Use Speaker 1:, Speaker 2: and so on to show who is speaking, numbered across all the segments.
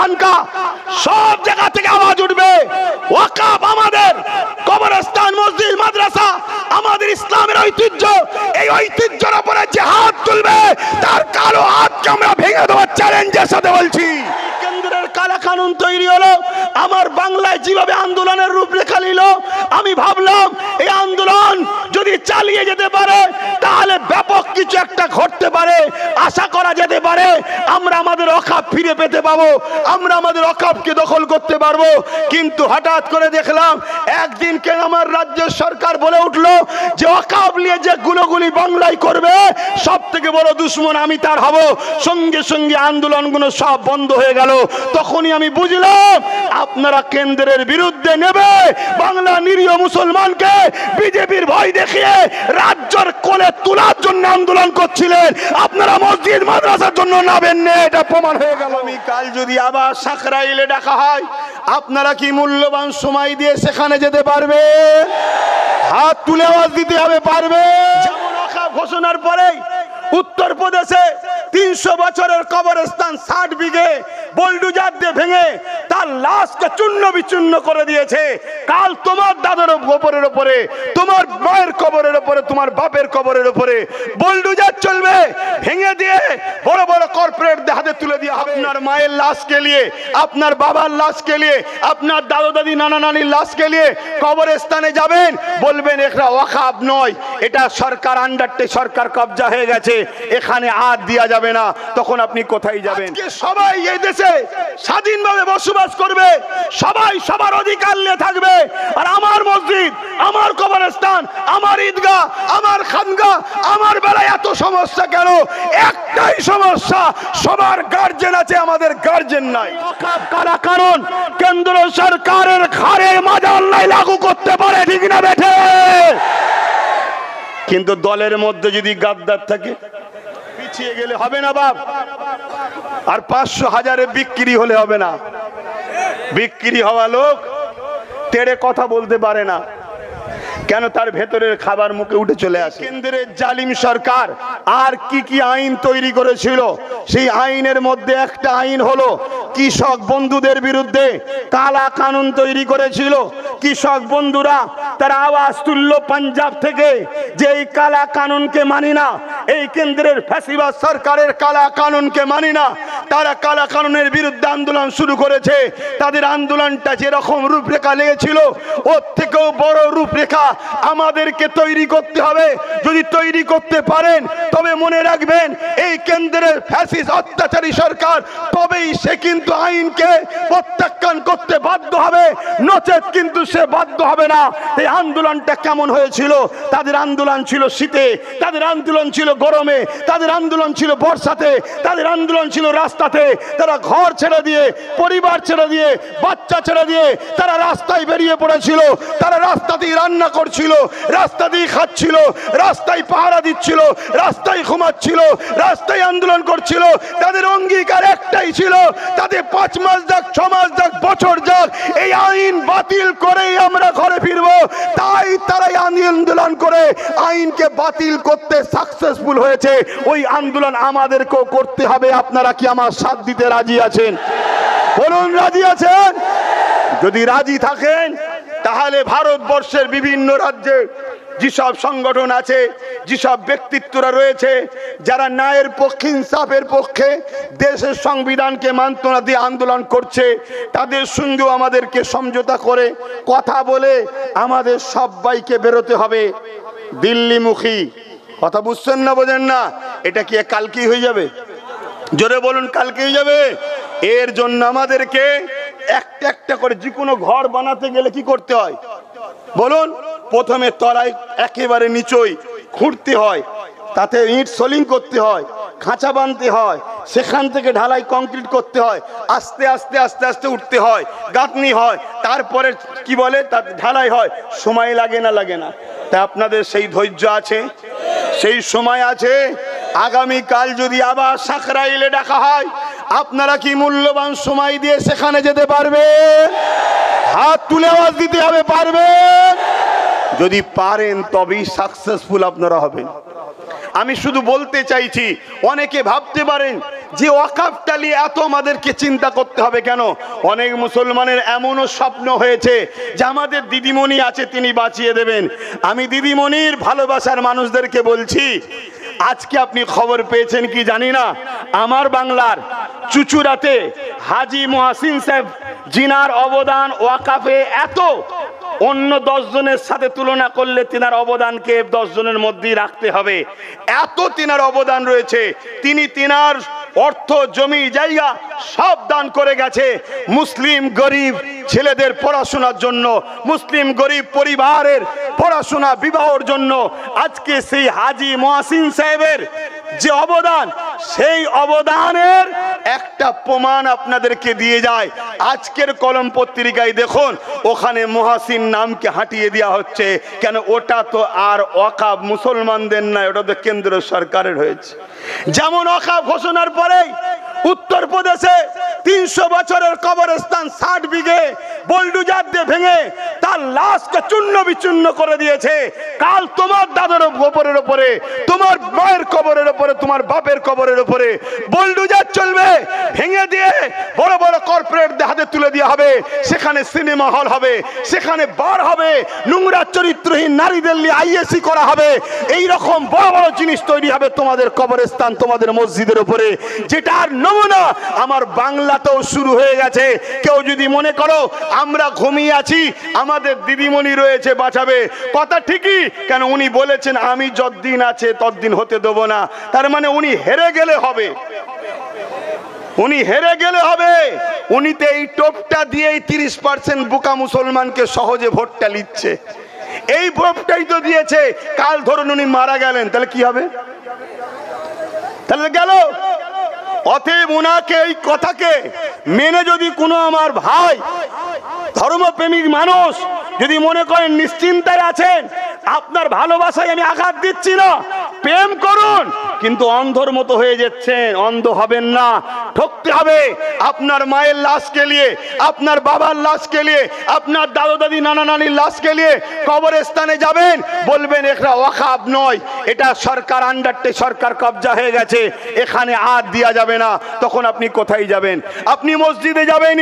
Speaker 1: খানকা সব জায়গা থেকে আওয়াজ উঠবে। ওয়াকফ আমাদের কবরস্থান, মসজিদ, মাদ্রাসা আমাদের ইসলামের ঐতিহ্য। এই ঐতিহ্যের উপরে যে হাত তুলবে তার কালো হাতকে আমরা ভেঙে দেওয়ার চ্যালেঞ্জের সাথে বলছি। কেন্দ্রের কালা কানুন তৈরি হলো, আমার বাংলায় যেভাবে আন্দোলনের রূপরেখা নিল, আমি ভাবলাম এই আন্দোলন যদি চালিয়ে যেতে পারে তাহলে ব্যাপক কিছু একটা ঘটতে পারে, আশা করা যেতে পারে আমরা আমাদের ওয়াকফ ফিরে পেতে পাবো, আমরা আমাদের ওয়াকফকে দখল করতে পারবো। কিন্তু হঠাৎ করে দেখলাম একদিন কেন আমার রাজ্যের সরকার বলে উঠলো যে ওয়াকফ নিয়ে যে গুলোগুলি বাংলায় করবে সব থেকে বড় দুশ্মন আমি তার হব। সঙ্গে সঙ্গে আন্দোলনগুলো সব বন্ধ হয়ে গেল। তখনই আমি বুঝলাম আপনারা কেন্দ্রের বিরুদ্ধে নেবে বাংলা নিরীহ মুসলমানকে বিজেপির ভয় দেখিয়ে রাজ্যের কোলে তোলার জন্য আন্দোলন করছিলেন, আপনারা মসজিদ মাদ্রাসার জন্য নাবেন না, এটা প্রমাণ হয়ে গেল। আমি কাল যদি আবার সাকরাইলে ডাকা হয় আপনারা কি মূল্যবান সময় দিয়ে সেখানে যেতে পারবে? হাত তুলে আওয়াজ দিতে হবে, পারবে? যেমন ওয়াকফ ঘোষণার পরেই উত্তরপ্রদেশে 300 বছরের কবরস্থান 60 বিঘে বোলডুজার দিয়ে ভেঙে তার লাশকে চূর্ণ বিচূর্ণ করে দিয়েছে। কাল তোমার দাদার কবরের উপরে, তোমার মায়ের কবরের উপরে, তোমার বাপের কবরের উপরে বোলডুজার চলবে, ভেঙে দিয়ে বড় বড় কর্পোরেট হাতে তুলে দিয়ে হবে। আপনার মায়ের লাশকে নিয়ে, আপনার বাবার লাশকে নিয়ে, আপনার দাদা দাদি নানা নানির লাশকে নিয়ে কবরস্থানে যাবেন, বলবেন এটা ওয়াকফ নয়, এটা সরকার আন্ডারটে, সরকার কবজা হয়ে গেছে, এখানে হাত দেওয়া যাবে না। তখন আপনি কোথায় যাবেন? সবাই এই দেশে স্বাধীনভাবে বসবাস করবে, সবাই সবার অধিকার নিয়ে থাকবে। আর আমার মসজিদ, আমার কবরস্থান, আমার ঈদগাহ, আমার খানগাহ, আমার বেলায় এত সমস্যা কেন? একটাই সমস্যা, সবার গার্জেন আছে, আমাদের গার্জেন নাই। ওয়াকফ কারা কারণ কেন্দ্র সরকারের ঘাড়ে মাজার নাই লাগু করতে পারে, ঠিক না বেঠে? কিন্তু দলের মধ্যে যদি গাদ্দার থাকে পিছিয়ে গেলে হবে না বাপ। আর 500 হাজারে বিক্রি হলে হবে না। বিক্রি হওয়া লোক তেড়ে কথা বলতে পারে না, কেন? তার ভেতরের খাবার মুখে উঠে চলে আসে। কেন্দ্রের জালিম সরকার আর কি কি আইন তৈরি করেছিল, সেই আইনের মধ্যে একটা আইন হলো কৃষক বন্ধুদের বিরুদ্ধে কালা কানুন তৈরি করেছিল। কৃষক বন্ধুরা তারা আওয়াজ তুললো পাঞ্জাব থেকে যে এই কালা কানুনকে মানি না, এই কেন্দ্রের ফ্যাসিবাদ সরকারের কালা কানুনকে মানি না। তারা কালা কানুনের বিরুদ্ধে আন্দোলন শুরু করেছে। তাদের আন্দোলনটা যেরকম রূপরেখা লেগেছিল ওর থেকেও বড় রূপরেখা আমাদেরকে তৈরি করতে হবে। যদি তৈরি করতে পারেন তবে মনে রাখবেন এই কেন্দ্রের ফ্যাসিস্ট অত্যাচারী সরকার তবেই সে কিন্তু আইনকে প্রত্যাখ্যান করতে বাধ্য হবে, নচেত কিন্তু সে বাধ্য হবে না। এই আন্দোলনটা কেমন হয়েছিল? তাদের আন্দোলন ছিল শীতে, তাদের আন্দোলন ছিল গরমে, তাদের আন্দোলন ছিল বর্ষাতে, তাদের আন্দোলন ছিল রাস্তাতে। তারা ঘর ছেড়ে দিয়ে, পরিবার ছেড়ে দিয়ে, বাচ্চা ছেড়ে দিয়ে তারা রাস্তায় বেরিয়ে পড়েছিল। তারা রাস্তাতেই রান্না করছিল, রাস্তাতেই খাচ্ছিল, রাস্তায় পাহারা দিচ্ছিল, রাস্তায় ঘুমাচ্ছিল, রাস্তায় আন্দোলন করছিল। তাদের অঙ্গীকার একটাই ছিল, তাদের 5 মাস যাক, 6 মাস যাক, বছর যাক, এই আইন বাতিল করেই আমরা ঘরে ফিরবো। তাই তারাই আন্দোলন করে আইনকে বাতিল করতে সাকসেসফুল হয়েছে। ওই আন্দোলন আমাদেরকেও করতে হবে। আপনারা কি আমার সাথ দিতে রাজি আছেন? বলুন, রাজি আছেন? যদি রাজি থাকেন তাহলে ভারতবর্ষের বিভিন্ন রাজ্যে যেসব সংগঠন আছে, যেসব ব্যক্তিত্বরা রয়েছে যারা ন্যায়ের পক্ষে, ইনসাফের পক্ষে, দেশের সংবিধানকে মান্যতা দিয়ে আন্দোলন করছে, তাদের সঙ্গেও আমাদেরকে সমঝোতা করে কথা বলে আমাদের সবাইকে বেরোতে হবে দিল্লিমুখী। কথা বুঝছেন না, বোঝেন না? এটা কি কালকেই হয়ে যাবে? জোরে বলুন, কালকে হয়ে যাবে? এর জন্য আমাদেরকে একটা একটা করে যে কোনো ঘর বানাতে গেলে কি করতে হয় বলুন? প্রথমে তলায় একেবারে নিচই খুঁড়তে হয়, তাতে ইট সোলিং করতে হয়, খাঁচা বানতে হয়, সেখান থেকে ঢালাই কংক্রিট করতে হয়, আস্তে আস্তে আস্তে আস্তে উঠতে হয়, গাঁথনি হয়, তারপরে কি বলে তার ঢালাই হয়। সময় লাগে না? লাগে না? তা আপনাদের সেই ধৈর্য আছে? সেই সময় আছে? আগামীকাল যদি আবার সাকরাইলে ডাকা হয় আপনারা কি মূল্যবান সময় দিয়ে সেখানে যেতে পারবেন? হাত তুলে আওয়াজ দিতে হবে, পারবেন? যদি পারেন তবেই সাকসেসফুল আপনারা হবেন। আমি শুধু বলতে চাইছি, অনেকে ভাবতে পারেন যে ওয়াকাফটা নিয়ে এত আমাদেরকে চিন্তা করতে হবে কেন? অনেক মুসলমানের এমনও স্বপ্ন হয়েছে যে আমাদের দিদিমণি আছে, তিনি বাঁচিয়ে দেবেন। আমি দিদিমণির ভালোবাসার মানুষদেরকে বলছি, আজকে আপনি খবর পেয়েছেন কি জানি না, আমার বাংলার চুচুড়াতে হাজি মহসিন সাহেব জিনার অবদান ওয়াকাফে এত, অন্য 10 জনের সাথে তুলনা করলে তিনার অবদানকে 10 জনের মধ্যেই রাখতে হবে। এত তিনার অবদান রয়েছে। তিনি তিনার অর্থ, জমি, জায়গা সব দান করে গেছে মুসলিম গরিব ছেলেদের পড়াশোনার জন্য, মুসলিম গরিব পরিবারের পড়াশোনা বিবাহের জন্য। আজকে সেই হাজি মহসিন সাহেবের যে অবদান, সেই অবদানের একটা প্রমাণ আপনাদেরকে দিয়ে যায়। আজকের কলম পত্রিকায় দেখুন, ওখানে মহসিন নামকে হাঁটিয়ে দেওয়া হচ্ছে। কেন? ওটা তো আর ওয়াকাফ মুসলমানদের নয়, ওটা তো কেন্দ্র সরকারের হয়েছে। যেমন ওয়াকাফ ঘোষণার পরেই উত্তরপ্রদেশে 300 বছরের কবরস্থান 60 বিঘে বুলডোজার দিয়ে ভেঙে তার লাশকে চূর্ণ বিচূর্ণ করে দিয়েছে। কাল তোমার দাদার কবরের উপরে, তোমার মায়ের কবরের উপরে, তোমার বাপের কবরের উপরে বুলডোজার চলবে, ভেঙে দিয়ে বড় বড় কর্পোরেটদের হাতে তুলে দেওয়া হবে। সেখানে সিনেমা হল হবে, সেখানে বার হবে, নোংরা চরিত্রহীন নারীদের নিয়ে আইএসি করা হবে। এই রকম বড় বড় জিনিস তৈরি হবে তোমাদের কবরস্থান, তোমাদের মসজিদের উপরে, যেটার নমুনা আমার বাংলাতেও শুরু হয়ে গেছে। কেউ যদি মনে করো আমরা ঘুমিয়ে আছি, আমাদের দিদিমণি রয়েছে বাঁচাবে, কথা ঠিকই। কেন? উনি বলেছেন আমি যতদিন আছে ততদিন হতে দেব না। তার মানে উনি হেরে গেলে হবে, উনি হেরে গেলে হবে। উনি তো এই টোপটা দিয়েই 30% বোকা মুসলমানকে সহজে ভোটটা নিচ্ছে। এই ভোটটাই তো দিয়েছে। কাল ধরুন উনি মারা গেলেন, তাহলে কি হবে? তাহলে গেল। অতএব উনাকে, এই কথাকে মেনে যদি কোনো আমার ভাই ধর্মপ্রেমিক মানুষ যদি মনে করেন নিশ্চিন্তায় আছেন, আপনার ভালোবাসায় আমি আঘাত দিচ্ছি না, প্রেম করুন, কিন্তু অন্ধর মতো হয়ে যাচ্ছেন। অন্ধ হবেন না, ঠকতে হবে। আপনার মায়ের লাশকে নিয়ে, আপনার বাবার লাশকে নিয়ে, আপনার দাদু দাদি নানা নানির লাশকে নিয়ে কবরস্থানে যাবেন, বলবেন এটা ওয়াকাফ নয়, এটা সরকার আন্ডারটে, সরকার কবজা হয়ে গেছে, এখানে হাত দেওয়া যাবে না। তখন আপনি কোথায় যাবেন? আপনি মসজিদে যাবেন,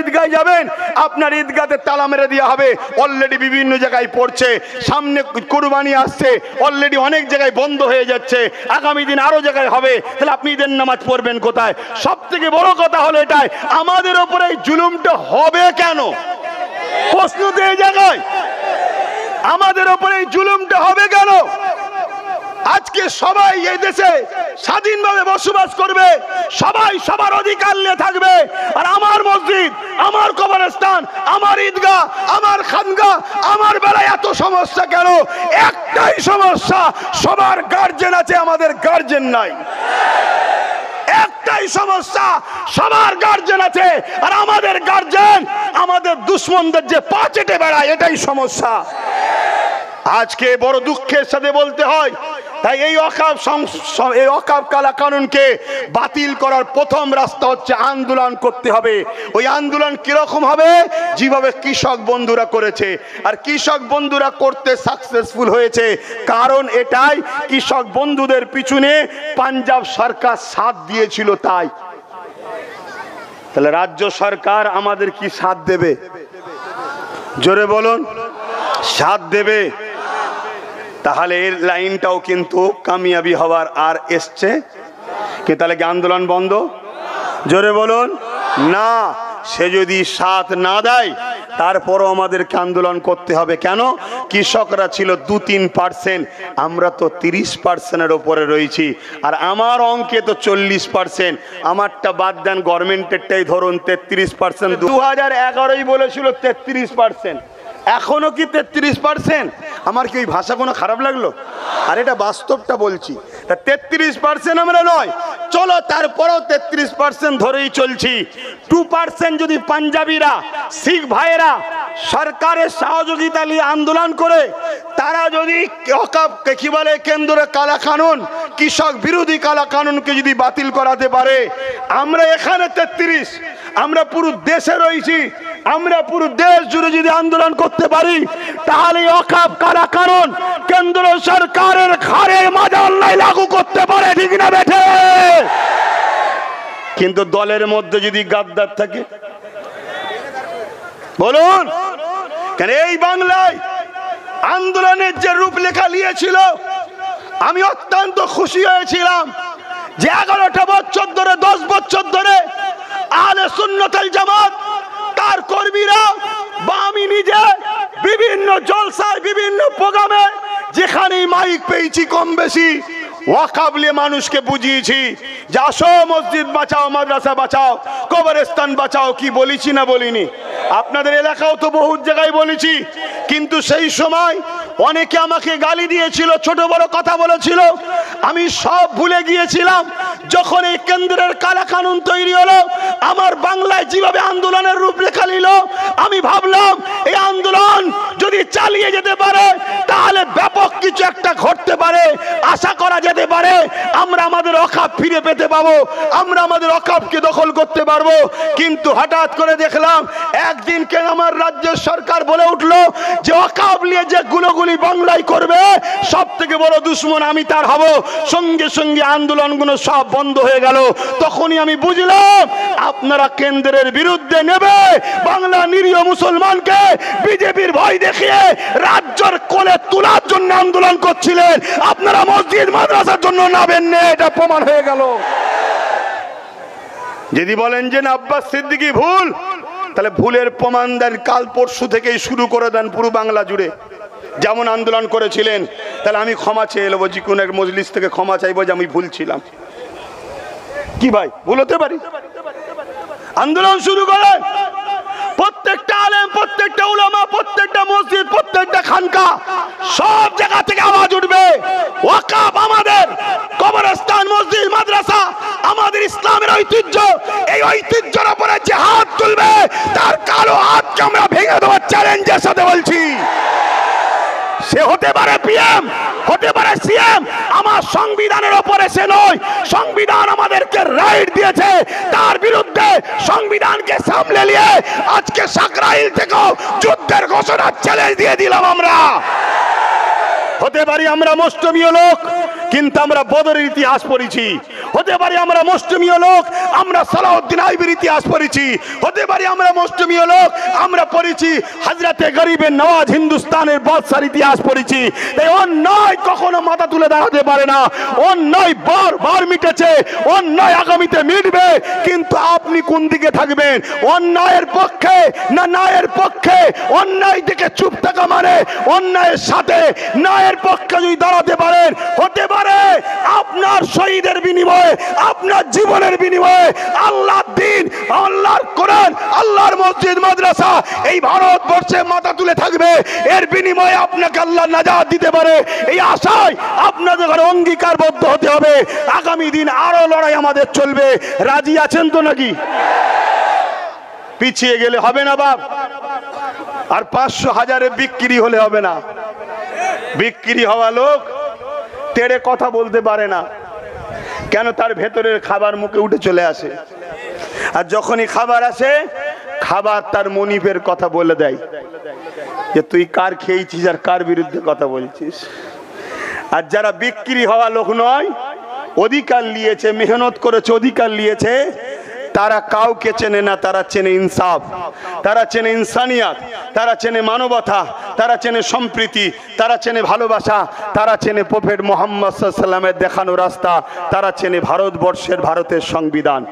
Speaker 1: ঈদগায় যাবেন, আপনার ঈদগাতে তালা মেরে দেওয়া হবে। অলরেডি বিভিন্ন জায়গায় পড়ছে, সামনে কুরবানি আসছে, অলরেডি অনেক জায়গায় বন্ধ হয়ে যাচ্ছে, আগামী দিন আরো জায়গায় হবে। তাহলে আপনি ঈদের নামাজ পড়বেন কোথায়? সব থেকে বড় কথা হলো এটাই, আমাদের উপরে এই জুলুমটা হবে কেন? প্রশ্ন তো এই জায়গায়, আমাদের উপরে এই জুলুমটা হবে কেন? আজকে সবাই এই দেশে স্বাধীনভাবে বসবাস করবে, সবাই সবার অধিকার নিয়ে থাকবে, আর আমার মসজিদ, আমার কবরস্থান, আমার ঈদগাহ, আমার খানগাহ, আমার বেলায় এত সমস্যা কেন? একটাই সমস্যা, সবার গার্জেন আছে, আমাদের গার্জেন নাই। একটাই সমস্যা, সবার গার্জেন আছে আর আমাদের গার্জেন আমাদের দুশ্মনদের যে পা চেটে বেড়ায়, এটাই সমস্যা। আজকে বড় দুঃখের সাথে বলতে হয়, তাই এই ওয়াকাফ কালা কানুনকে বাতিল করার প্রথম রাস্তা হচ্ছে আন্দোলন করতে হবে। ওই আন্দোলন কিরকম হবে? যেভাবে কৃষক বন্ধুরা করেছে, আর কৃষক বন্ধুরা করতে সাকসেসফুল হয়েছে, কারণ এটাই কৃষক বন্ধুদের পিছনে পাঞ্জাব সরকার সাথ দিয়েছিল। তাই তাহলে রাজ্য সরকার আমাদের কি সাথ দেবে? জোরে বলুন, সাথ দেবে? তাহলে এর লাইনটাও কিন্তু কামিয়াবি হওয়ার আর এসছে কি? তাহলে কি আন্দোলন বন্ধ? জোরে বলুন না। সে যদি সাথ না দেয় তারপরও আমাদেরকে আন্দোলন করতে হবে। কেন? কৃষকরা ছিল 2-3%, আমরা তো 30%-এর উপরে রয়েছি, আর আমার অঙ্কে তো 40%। আমারটা বাদ দেন, গভর্নমেন্টেরটাই ধরুন 33%। 2011-ই বলেছিল 33%, এখনো কি 33%? আমার কি ওই ভাষা কোনো খারাপ লাগলো? আর এটা বাস্তবটা বলছি। তা 33% আমরা নয়, চলো তারপরেও 33% ধরেই চলছি। 2% যদি পাঞ্জাবিরা, শিখ ভাইয়েরা সরকারের সহযোগিতা নিয়ে আন্দোলন করে, তারা যদি কি বলে কেন্দ্রে কালা কানুন, কৃষক বিরোধী কালা কানুনকে যদি বাতিল করাতে পারে, আমরা এখানে 33, আমরা পুরো দেশে রয়েছি, আমরা পুরো দেশ জুড়ে যদি আন্দোলন করতে পারি, তাহলে ওয়াকাফ কালা কানুন কেন্দ্র সরকারের ঘাড়ে মাজাল্লাই লাগু করতে পারে। ঠিক না বেঠে? কিন্তু দলের মধ্যে যদি গাদ্দার থাকে, বলুন কেন এই বাংলায় আন্দোলনের যে রূপলেখা নিয়েছিল, আমি অত্যন্ত খুশি হয়েছিলাম যে 11টা বছর ধরে 10 বছর ধরে আহলে সুন্নাত ওয়াল জামাত তার কর্মীরা বা আমি নিজে বিভিন্ন জলসায় বিভিন্ন প্রোগ্রামে যেখানেই মাইক পেয়েছি কম বেশি ওয়াকফ নিয়ে মানুষকে বুঝিয়েছি যে আসো মসজিদ বাঁচাও, মাদ্রাসা বাঁচাও, কবরস্থান বাঁচাও। কি বলেছি না বলিনি? আপনাদের এলাকাও তো বহু জায়গায় বলেছি। কিন্তু সেই সময় অনেকে আমাকে গালি দিয়েছিল, ছোট বড় কথা বলেছিল, আমি সব ভুলে গিয়েছিলাম। যখন এই কেন্দ্রের কালা কানুন তৈরি হলো, আমার বাংলায় যেভাবে আন্দোলনের রূপরেখা নিল, আমি ভাবলাম এই আন্দোলন যদি চালিয়ে যেতে পারে তাহলে ব্যাপক কিছু একটা ঘটতে পারে, আশা করা যেতে পারে আমরা আমাদের ওয়াকফ ফিরে পেতে পাবো, আমরা আমাদের ওয়াকফকে দখল করতে পারবো। কিন্তু হঠাৎ করে দেখলাম একদিনকে আমার রাজ্যের সরকার বলে উঠলো যে ওয়াকফ নিয়ে যে গুলোগুলি বাংলায় করবে সব থেকে বড় দুশ্মন আমি তার হব। সঙ্গে সঙ্গে আন্দোলনগুলো সব বন্ধ হয়ে গেল। তখনই আমি বুঝলাম আপনারা কেন্দ্রের বিরুদ্ধে নেবে বাংলা নিরীহ মুসলমানকে বিজেপির ভয় দেখিয়ে রাজ্যের কোলে তোলার জন্য আন্দোলন করছিলেন, আপনারা মসজিদ মাদ্রাসার জন্য নাবেন না, এটা প্রমাণ হয়ে গেল। যদি বলেন যে না আব্বাস সিদ্দিকী ভুল, তাহলে ভুলের প্রমাণ দেন কাল পরশু থেকেই শুরু করে দেন পুরো বাংলা জুড়ে যেমন আন্দোলন করেছিলেন। তাহলে আমি ক্ষমা চেয়ে নেবো, যে কোনো এক মজলিস থেকে ক্ষমা চাইবো যে আমি ভুল ছিলাম। কি ভাই ভুল হতে পারি? আন্দোলন শুরু করেন, প্রত্যেকটা আলেম, প্রত্যেকটা উলামা, প্রত্যেকটা মসজিদ, প্রত্যেকটা খানকা, সব জায়গা থেকে আওয়াজ উঠবে ওয়াকফ আমাদের, কবরস্থান, মসজিদ, মাদ্রাসা আমাদের ইসলামের ঐতিহ্য। এই ঐতিহ্যের উপরে যে হাত তুলবে তার কালো হাতকে আমরা ভেঙে দেওয়ার চ্যালেঞ্জের সাথে বলছি। সে হতে পারে পিএম, হতে পারে সিএম, আমার সংবিধানের উপরে সে নয়। সংবিধান আমাদেরকে রাইট দিয়েছে, তার বিরুদ্ধে সংবিধানকে সামলে নিয়ে আজকে সাকরাইল থেকেও যুদ্ধের ঘোষণা চ্যালেঞ্জ দিয়ে দিলাম আমরা। হতে পারি আমরা মুসলিমীয় লোক, কিন্তু আমরা বদরের ইতিহাস পড়েছি। হতে পারি আমরা মুসলিমীয় লোক, আমরা সালাউদ্দিন আইবির ইতিহাস পড়েছি। হতে পারি আমরা মুসলিমীয় লোক, আমরা পড়েছি হযরতে গরিবে নওয়াজ হিন্দুস্তানের বাদশার ইতিহাস পড়েছি। তাই অন্যায় কখনো মাথা তুলে দাঁড়াতে পারে না। অন্যায় বারবার মিটেছে, অন্যায় আগামীতে মিটবে। কিন্তু আপনি কোন দিকে থাকবেন? অন্যায়ের পক্ষে না ন্যায়ের পক্ষে? অন্যায় থেকে চুপ থাকা মানে অন্যায়ের সাথে ন্যায়ের পক্ষে যদি দাঁড়াতে পারেন, হতে পারে আপনার শহীদের বিনিময়ে, আপনার জীবনের বিনিময়ে আল্লাহর দ্বীন, আল্লাহর কোরআন, আল্লাহর মসজিদ মাদ্রাসা এই ভারতবর্ষে মাথা তুলে থাকবে। এর বিনিময়ে আপনাকে আল্লাহ নাজাত দিতে পারে। এই আশায় আপনাদের ঘরে অঙ্গীকারবদ্ধ হতে হবে। আগামী দিন আরো লড়াই আমাদের চলবে। রাজি আছেন তো নাকি? পিছিয়ে গেলে হবে না বাপ, আর 500 হাজারে বিক্রি হলে হবে না। বিক্রি হওয়া লোক তেড়ে কথা বলতে পারে না, কেন? তার ভেতরের খাবার মুখে উঠে চলে আসে, আর যখনই খাবার আসে খাবার তার মনিবের কথা বলে দেয় যে তুই কার খেয়েছিস আর কার বিরুদ্ধে কথা বলছিস। আর যারা বিক্রি হওয়া লোক নয়, অধিকার নিয়েছে, মেহনত করেছে, অধিকার নিয়েছে, তারা কাউকে চেনে না। তারা চেনে ইনসাফ, তারা চেনে ইনসানিয়াত, তারা চেনে মানবতা, তারা চেনে সম্প্রীতি, তারা চেনে ভালোবাসা, তারা চেনে প্রফেট মুহাম্মদ সাল্লাল্লাহু আলাইহি ওয়াসাল্লামের দেখানো রাস্তা, তারা চেনে ভারতবর্ষের, ভারতের সংবিধান।